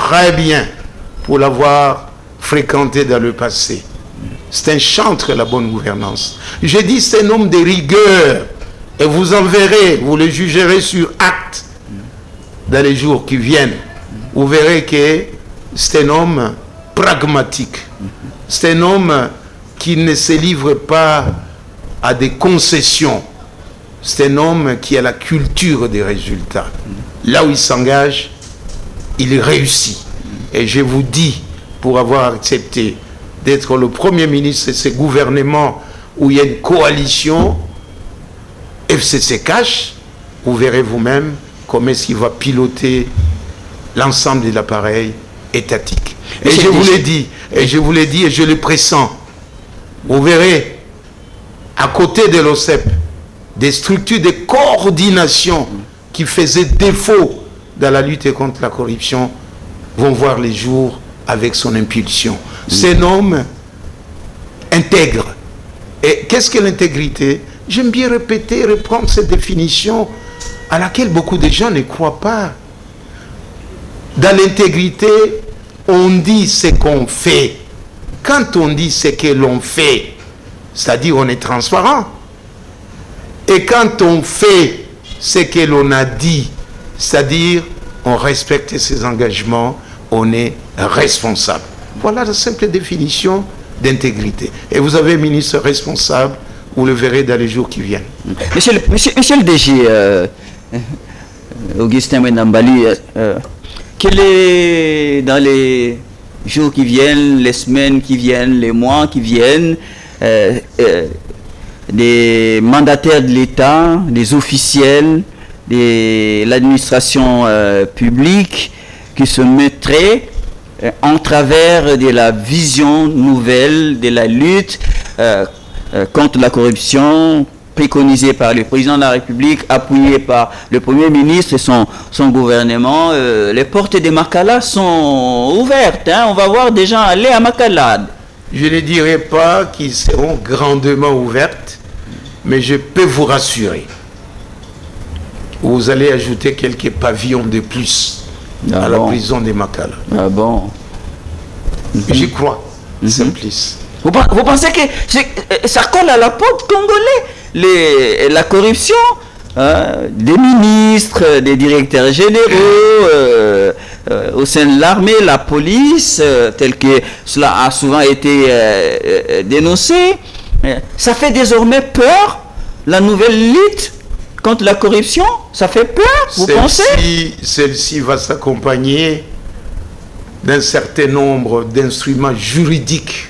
très bien pour l'avoir fréquenté dans le passé. C'est un chantre, la bonne gouvernance. Je dis c'est un homme de rigueur. Et vous en verrez, vous le jugerez sur acte dans les jours qui viennent. Vous verrez que c'est un homme pragmatique. C'est un homme qui ne se livre pas à des concessions. C'est un homme qui a la culture des résultats. Là où il s'engage, il réussit. Et je vous dis, pour avoir accepté d'être le Premier ministre de ce gouvernement où il y a une coalition, FCC cash, vous verrez vous-même comment est-ce qu'il va piloter l'ensemble de l'appareil étatique. Et je vous l'ai dit, et je le pressens. Vous verrez, à côté de l'OCEP, des structures de coordination qui faisaient défaut dans la lutte contre la corruption vont voir les jours avec son impulsion. C'est un homme intègre. Et qu'est-ce que l'intégrité? J'aime bien répéter, reprendre cette définition à laquelle beaucoup de gens ne croient pas. Dans l'intégrité, on dit ce qu'on fait. Quand on dit ce que l'on fait, c'est-à-dire on est transparent. Et quand on fait ce que l'on a dit, c'est-à-dire on respecte ses engagements, on est responsable. Voilà la simple définition d'intégrité. Et vous avez un ministre responsable, vous le verrez dans les jours qui viennent. Monsieur le DG, Augustin Mwenambali, quel est dans les jours qui viennent, les semaines qui viennent, les mois qui viennent, des mandataires de l'État, des officiels, de l'administration publique qui se mettraient en travers de la vision nouvelle de la lutte contre la corruption préconisée par le président de la République, appuyé par le Premier ministre et son gouvernement. Les portes des Makala sont ouvertes. On va voir des gens aller à Makala. Je ne dirai pas qu'ils seront grandement ouvertes, mais je peux vous rassurer. Vous allez ajouter quelques pavillons de plus à la prison de Makala. Ah bon? J'y crois, Simplice. Vous pensez que ça colle à la peau congolais, la corruption des ministres, des directeurs généraux au sein de l'armée, la police, tel que cela a souvent été dénoncé. Ça fait désormais peur, la nouvelle lutte contre la corruption, ça fait peur, vous pensez? Celle-ci va s'accompagner d'un certain nombre d'instruments juridiques.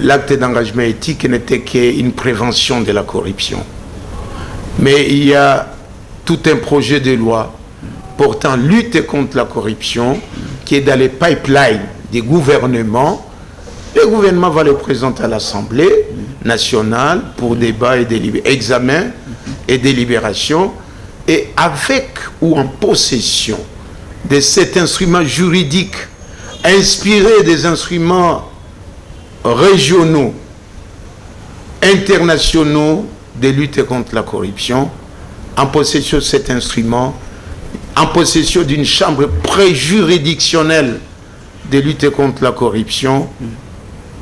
L'acte d'engagement éthique n'était qu'une prévention de la corruption. Mais il y a tout un projet de loi portant lutte contre la corruption qui est dans les pipelines des gouvernements. Le gouvernement va le présenter à l'Assemblée nationale pour débat et examen et délibération. Et avec ou en possession de cet instrument juridique inspiré des instruments régionaux, internationaux de lutte contre la corruption, en possession de cet instrument, en possession d'une chambre préjuridictionnelle de lutte contre la corruption,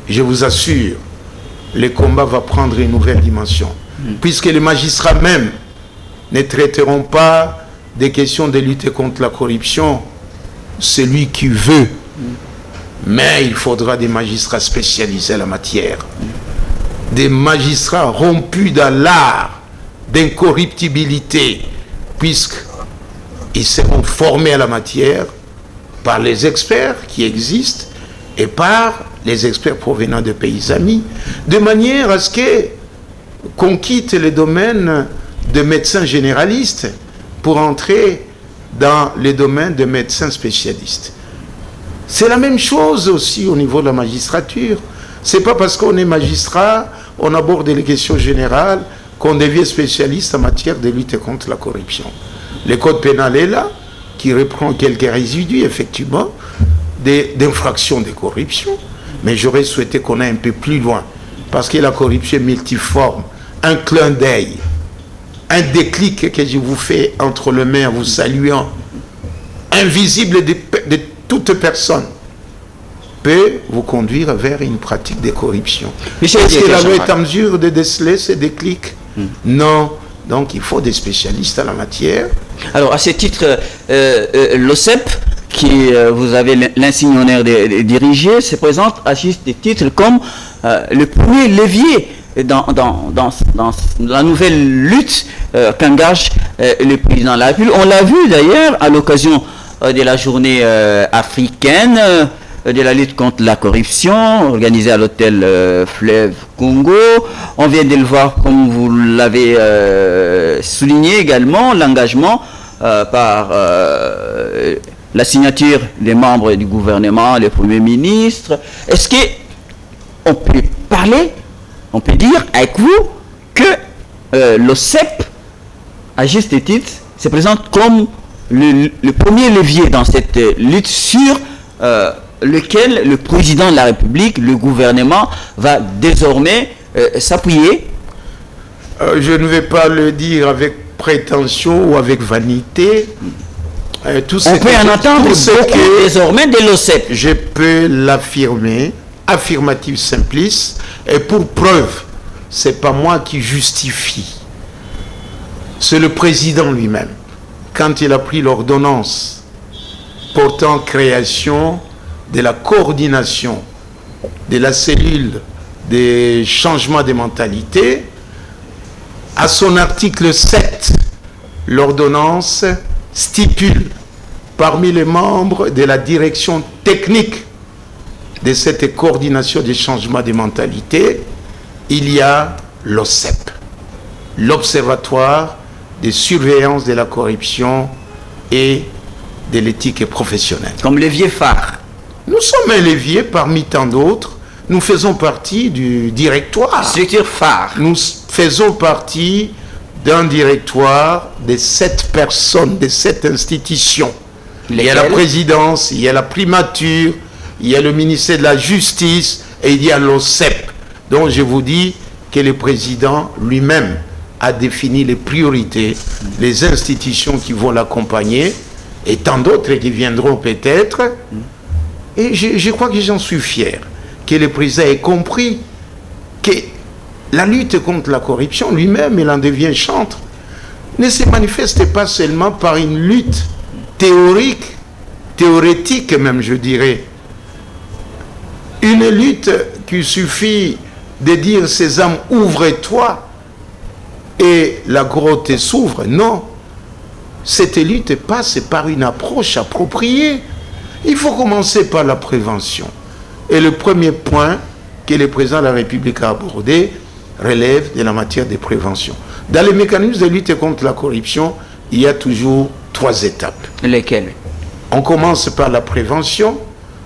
je vous assure, le combat va prendre une nouvelle dimension. Puisque les magistrats même ne traiteront pas des questions de lutte contre la corruption, celui qui veut. Mais il faudra des magistrats spécialisés en la matière. Des magistrats rompus dans l'art d'incorruptibilité, puisqu'ils seront formés à la matière par les experts qui existent et par les experts provenant de pays amis, de manière à ce qu'on quitte le domaine de médecins généralistes pour entrer dans le domaine de médecins spécialistes. C'est la même chose aussi au niveau de la magistrature. C'est pas parce qu'on est magistrat, on aborde les questions générales, qu'on devient spécialiste en matière de lutte contre la corruption. Le code pénal est là, qui reprend quelques résidus, effectivement, d'infractions de corruption. Mais j'aurais souhaité qu'on aille un peu plus loin. Parce que la corruption est multiforme. Un clin d'œil, un déclic que je vous fais entre les mains en vous saluant, invisible de toute personne peut vous conduire vers une pratique de corruption. Michel, est-ce que la loi est en mesure de déceler ces déclics? Non. Donc il faut des spécialistes en la matière. Alors à ce titre, l'OCEP, qui vous avez l'insigne honneur de diriger, se présente à juste titre comme le premier levier dans la nouvelle lutte qu'engage le président de la République. On l'a vu d'ailleurs à l'occasion de la journée africaine de la lutte contre la corruption organisée à l'hôtel Fleuve Congo. On vient de le voir, comme vous l'avez souligné également, l'engagement par la signature des membres du gouvernement, le Premier ministre. Est-ce qu'on peut parler, on peut dire avec vous que l'OCEP, à juste titre, se présente comme le premier levier dans cette lutte sur lequel le président de la République, le gouvernement, va désormais s'appuyer? Je ne vais pas le dire avec prétention ou avec vanité. On peut en attendre beaucoup désormais de l'OCEP. Je peux l'affirmer, affirmatif simpliste, et pour preuve, c'est pas moi qui justifie. C'est le président lui-même. Quand il a pris l'ordonnance portant création de la coordination de la cellule des changements de mentalité, à son article 7, l'ordonnance stipule parmi les membres de la direction technique de cette coordination des changements de mentalité, il y a l'OCEP, l'Observatoire de surveillance de la corruption et de l'éthique professionnelle. Comme levier phare. Nous sommes un levier parmi tant d'autres. Nous faisons partie du directoire. Structure phare. Nous faisons partie d'un directoire de 7 personnes, de 7 institutions. Il y a la présidence, il y a la primature, il y a le ministère de la Justice et il y a l'OCEP. Donc je vous dis que le président lui-même a défini les priorités, les institutions qui vont l'accompagner et tant d'autres qui viendront peut-être. Et je crois que j'en suis fier, que le président ait compris que la lutte contre la corruption, lui-même, il en devient chantre, ne se manifeste pas seulement par une lutte théorétique même, je dirais. Une lutte qui suffit de dire Sésame, ouvre-toi et la grotte s'ouvre. Non. Cette lutte passe par une approche appropriée. Il faut commencer par la prévention. Et le premier point que le président de la République a abordé relève de la matière de prévention. Dans les mécanismes de lutte contre la corruption, il y a toujours 3 étapes. Lesquelles? On commence par la prévention.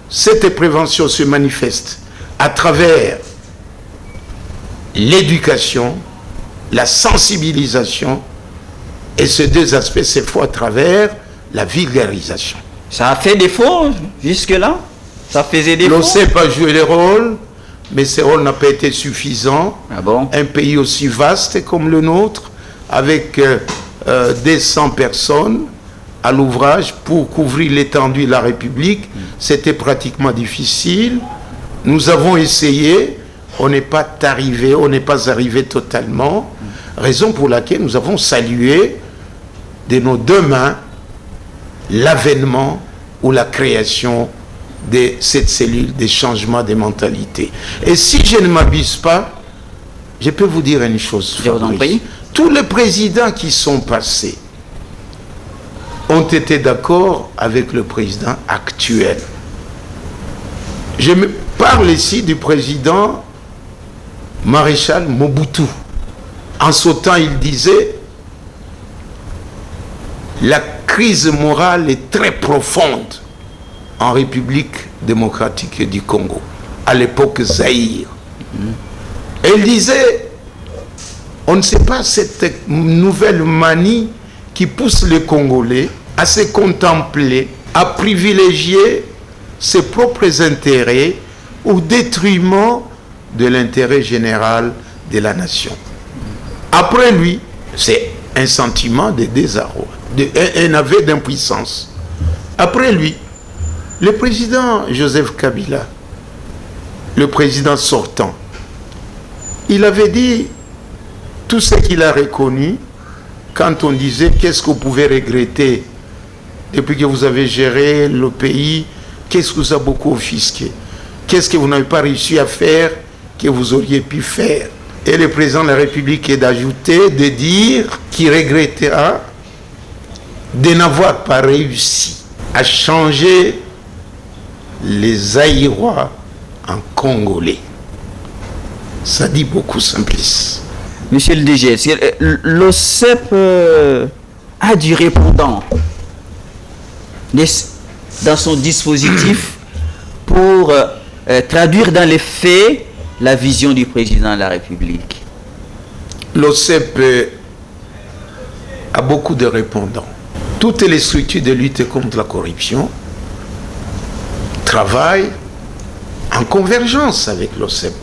Cette prévention se manifeste à travers l'éducation, la sensibilisation, et ces 2 aspects, cette fois à travers la vulgarisation. Ça a fait défaut jusque-là? Ça faisait défaut? L'OCEP a joué le rôle, mais ce rôle n'a pas été suffisant. Ah bon? Un pays aussi vaste comme le nôtre, avec des 100 personnes à l'ouvrage pour couvrir l'étendue de la République, c'était pratiquement difficile. Nous avons essayé, on n'est pas arrivé totalement, raison pour laquelle nous avons salué de nos 2 mains l'avènement ou la création de cette cellule des changements de mentalité. Et si je ne m'abuse pas, je peux vous dire une chose, je vous en prie. Tous les présidents qui sont passés ont été d'accord avec le président actuel. Je me parle ici du président Maréchal Mobutu. En ce temps, il disait la crise morale est très profonde en République démocratique du Congo, à l'époque Zaïre. Et il disait, on ne sait pas cette nouvelle manie qui pousse les Congolais à se contempler, à privilégier ses propres intérêts au détriment de l'intérêt général de la nation. Après lui, c'est un sentiment de désarroi, un aveu d'impuissance. Après lui, Le président Joseph Kabila, le président sortant, il avait dit tout ce qu'il a reconnu quand on disait qu'est-ce que vous pouvez regretter depuis que vous avez géré le pays, qu'est-ce que vous a beaucoup offusqué, qu'est-ce que vous n'avez pas réussi à faire que vous auriez pu faire. Et le président de la République est d'ajouter, de dire qu'il regrettera de n'avoir pas réussi à changer les Zaïrois en Congolais. Ça dit beaucoup simplice. Monsieur le DG, l'OCEP a du répondant dans son dispositif pour traduire dans les faits la vision du président de la République. L'OCEP a beaucoup de répondants. Toutes les structures de lutte contre la corruption travaillent en convergence avec l'OCEP.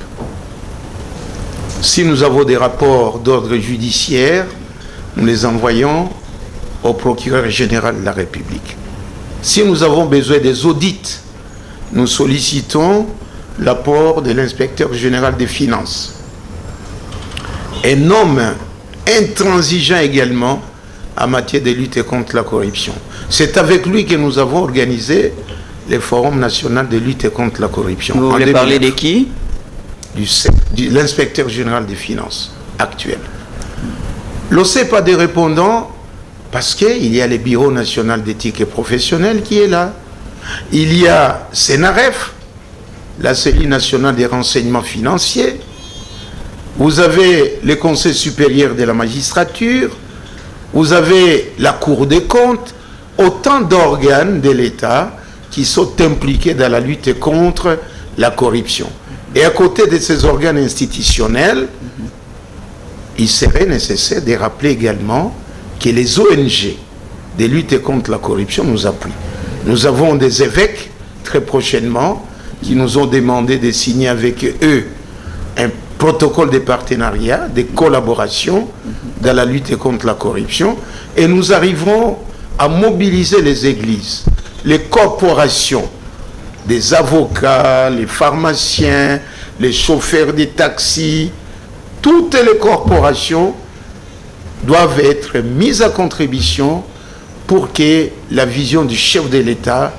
Si nous avons des rapports d'ordre judiciaire, nous les envoyons au procureur général de la République. Si nous avons besoin des audits, nous sollicitons l'apport de l'inspecteur général des finances. Un homme intransigeant également en matière de lutte contre la corruption. C'est avec lui que nous avons organisé le Forum national de lutte contre la corruption. Vous voulez parler de qui? L'inspecteur général des finances actuel. L'OCEP a des répondants parce qu'il y a le Bureau national d'éthique et professionnelle qui est là. Il y a Sénaref, la cellule nationale des renseignements financiers. Vous avez le Conseil supérieur de la magistrature. Vous avez la Cour des comptes. Autant d'organes de l'État qui sont impliqués dans la lutte contre la corruption. Et à côté de ces organes institutionnels, il serait nécessaire de rappeler également que les ONG de lutte contre la corruption nous appuient. Nous avons des évêques très prochainement qui nous ont demandé de signer avec eux un protocole de partenariat, de collaboration dans la lutte contre la corruption, et nous arriverons à mobiliser les églises, les corporations, des avocats, les pharmaciens, les chauffeurs de taxis, toutes les corporations doivent être mises à contribution pour que la vision du chef de l'État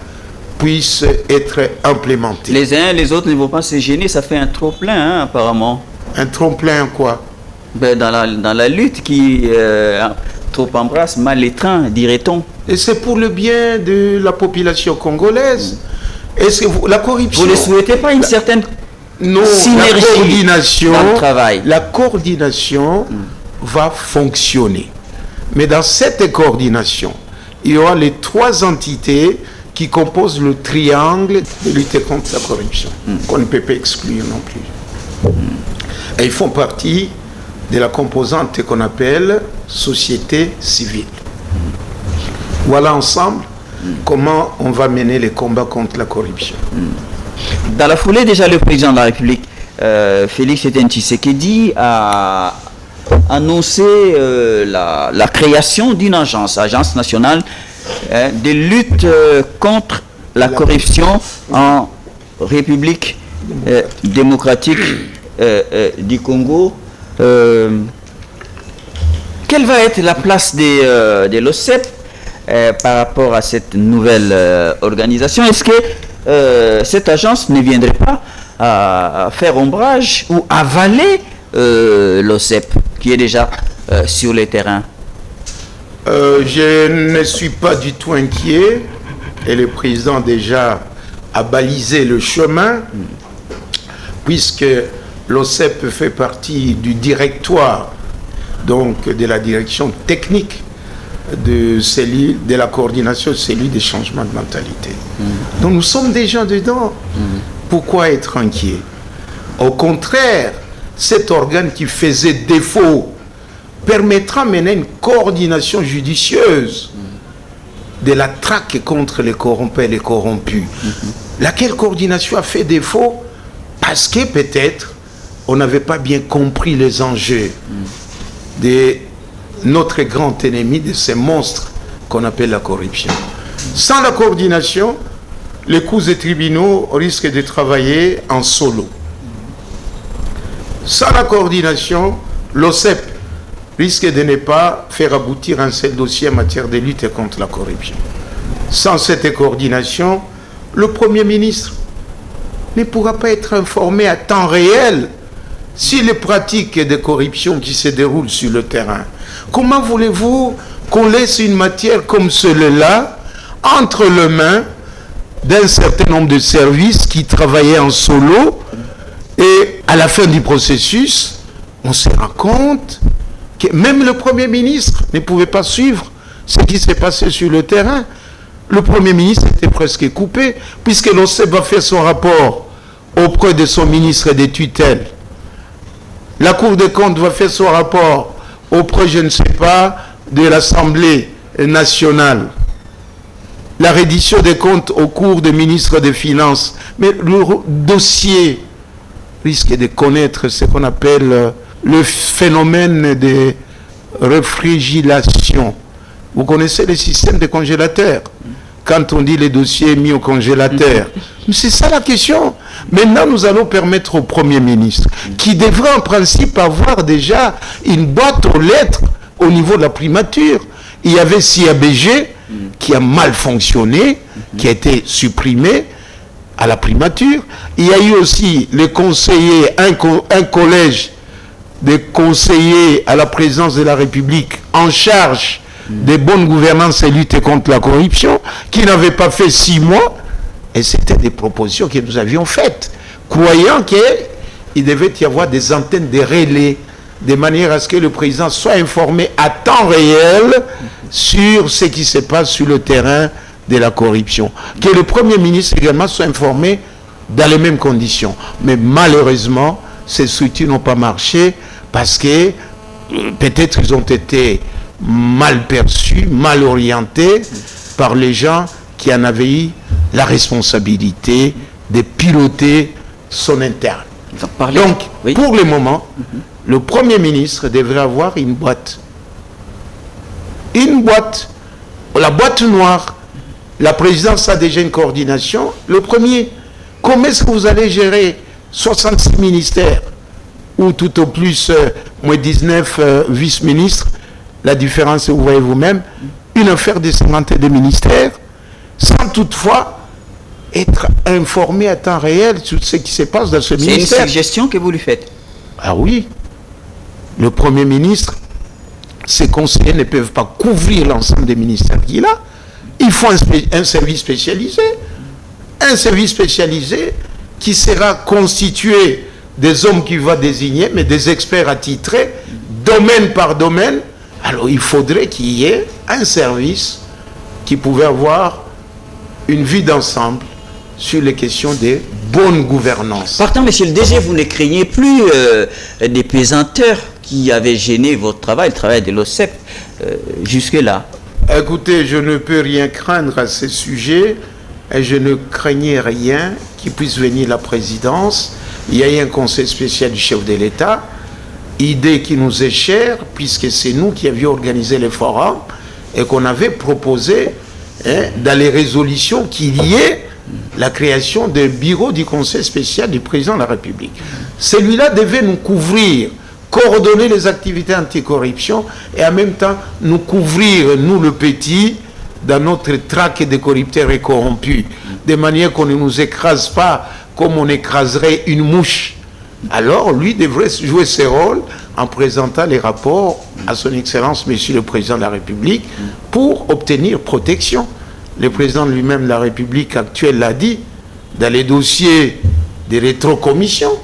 puisse être implémentée. Les uns et les autres ne vont pas se gêner, ça fait un trop-plein apparemment. Un trop-plein quoi? Dans la lutte qui trop embrasse mal les trains, dirait-on. Et c'est pour le bien de population congolaise. Est-ce que la corruption... Vous ne souhaitez pas une certaine synergie la coordination, dans le travail? La coordination va fonctionner. Mais dans cette coordination, il y aura les trois entités qui composent le triangle de lutte contre la corruption, qu'on ne peut pas exclure non plus. Et ils font partie de la composante qu'on appelle société civile. Voilà ensemble comment on va mener les combats contre la corruption. Dans la foulée, déjà, le président de la République, Félix Tshisekedi, a annoncé la création d'une agence nationale de lutte contre la corruption en République démocratique du Congo. Quelle va être la place de l'OCEP par rapport à cette nouvelle organisation? Est-ce que cette agence ne viendrait pas à faire ombrage ou avaler l'OCEP qui est déjà sur le terrain? Je ne suis pas du tout inquiet et le président déjà a balisé le chemin puisque l'OCEP fait partie du directoire, donc de la direction technique de la coordination de cellules des changements de mentalité. Donc nous sommes déjà dedans. Pourquoi être inquiet? Au contraire, cet organe qui faisait défaut permettra de mener une coordination judicieuse de la traque contre les corrompus et les corrompus. Laquelle coordination a fait défaut parce que peut-être on n'avait pas bien compris les enjeux de notre grand ennemi, de ces monstres qu'on appelle la corruption. Sans la coordination, les cours et tribunaux risquent de travailler en solo. Sans la coordination, l'OCEP risque de ne pas faire aboutir un seul dossier en matière de lutte contre la corruption. Sans cette coordination, le Premier ministre ne pourra pas être informé à temps réel sur les pratiques de corruption qui se déroulent sur le terrain. Comment voulez-vous qu'on laisse une matière comme celle-là entre les mains d'un certain nombre de services qui travaillaient en solo, et à la fin du processus, on se rend compte que même le Premier ministre ne pouvait pas suivre ce qui s'est passé sur le terrain. Le Premier ministre était presque coupé, puisque l'OCEP va faire son rapport auprès de son ministre des tutelles. La Cour des comptes va faire son rapport auprès, je ne sais pas, de l'Assemblée nationale. La reddition des comptes au cours des ministres des Finances. Mais le dossier risque de connaître ce qu'on appelle le phénomène de réfrigération. Vous connaissez le système de congélateur. Quand on dit les dossiers mis au congélateur. C'est ça la question. Maintenant, nous allons permettre au Premier ministre, qui devrait en principe avoir déjà une boîte aux lettres au niveau de la primature. Il y avait CIABG qui a mal fonctionné, qui a été supprimé à la primature. Il y a eu aussi les conseillers, un collège de conseillers à la présidence de la République en charge des bonnes gouvernances et lutte contre la corruption, qui n'avait pas fait 6 mois, et c'était des propositions que nous avions faites, croyant qu'il devait y avoir des antennes de relais, de manière à ce que le président soit informé à temps réel sur ce qui se passe sur le terrain de la corruption. Que le Premier ministre également soit informé dans les mêmes conditions. Mais malheureusement, ces structures n'ont pas marché parce que peut-être ils ont été mal perçus, mal orientés par les gens qui en avaient eu la responsabilité de piloter son interne. Donc, oui. Pour le moment, le Premier ministre devrait avoir une boîte. Une boîte, la boîte noire. La présidence a déjà une coordination. Le premier, comment est-ce que vous allez gérer 66 ministères ou tout au plus moins 19 vice-ministres? La différence, vous voyez vous-même, une affaire de 50 de ministères, sans toutefois être informé à temps réel sur ce qui se passe dans ce ministère. C'est une suggestion que vous lui faites. Ah oui. Le Premier ministre, ses conseillers ne peuvent pas couvrir l'ensemble des ministères qu'il a. Il faut un service spécialisé. Un service spécialisé qui sera constitué des hommes qu'il va désigner, mais des experts attitrés, domaine par domaine. Alors il faudrait qu'il y ait un service qui pouvait avoir une vue d'ensemble sur les questions de bonne gouvernance. Partant, monsieur le DG, vous ne craignez plus des pesanteurs qui avaient gêné votre travail, le travail de l'OCEP, jusque-là? Écoutez, je ne peux rien craindre à ce sujet et je ne craignais rien qui puisse venir la présidence. Il y a eu un conseil spécial du chef de l'État, idée qui nous est chère puisque c'est nous qui avions organisé le forum et qu'on avait proposé dans les résolutions qu'il y ait la création d'un bureau du conseil spécial du président de la République. Celui-là devait nous couvrir, coordonner les activités anticorruption et en même temps nous couvrir, nous le petit, dans notre traque de corrupteurs et corrompus, de manière qu'on ne nous écrase pas comme on écraserait une mouche. Alors lui devrait jouer ses rôles en présentant les rapports à son Excellence Monsieur le Président de la République pour obtenir protection. Le président lui-même de la République actuelle l'a dit dans les dossiers des rétrocommissions.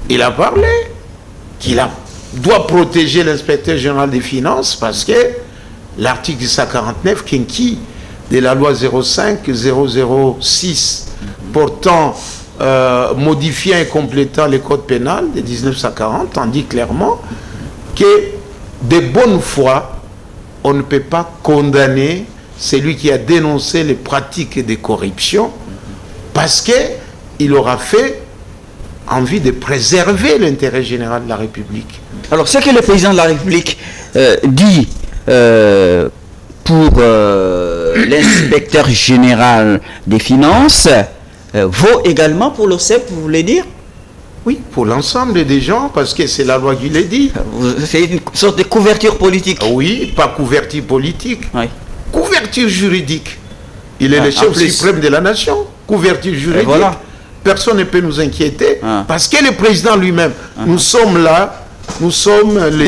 Il a parlé qu'il doit protéger l'inspecteur général des finances parce que l'article 149 quinqui de la loi 05-006 portant modifiant et complétant le code pénal de 1940 en dit clairement que de bonne foi on ne peut pas condamner celui qui a dénoncé les pratiques de corruption parce qu'il aura fait envie de préserver l'intérêt général de la République. Alors, ce que le président de la République dit pour l'inspecteur général des finances vaut également pour l'OCEP, vous voulez dire? Oui, pour l'ensemble des gens, parce que c'est la loi qui l'a dit. C'est une sorte de couverture politique. Oui, pas couverture politique. Oui. Couverture juridique. Il est Ah, le chef en plus. suprême de la nation. Couverture juridique. voilà. Personne ne peut nous inquiéter. Ah. Parce que le président lui-même, nous sommes là, nous sommes les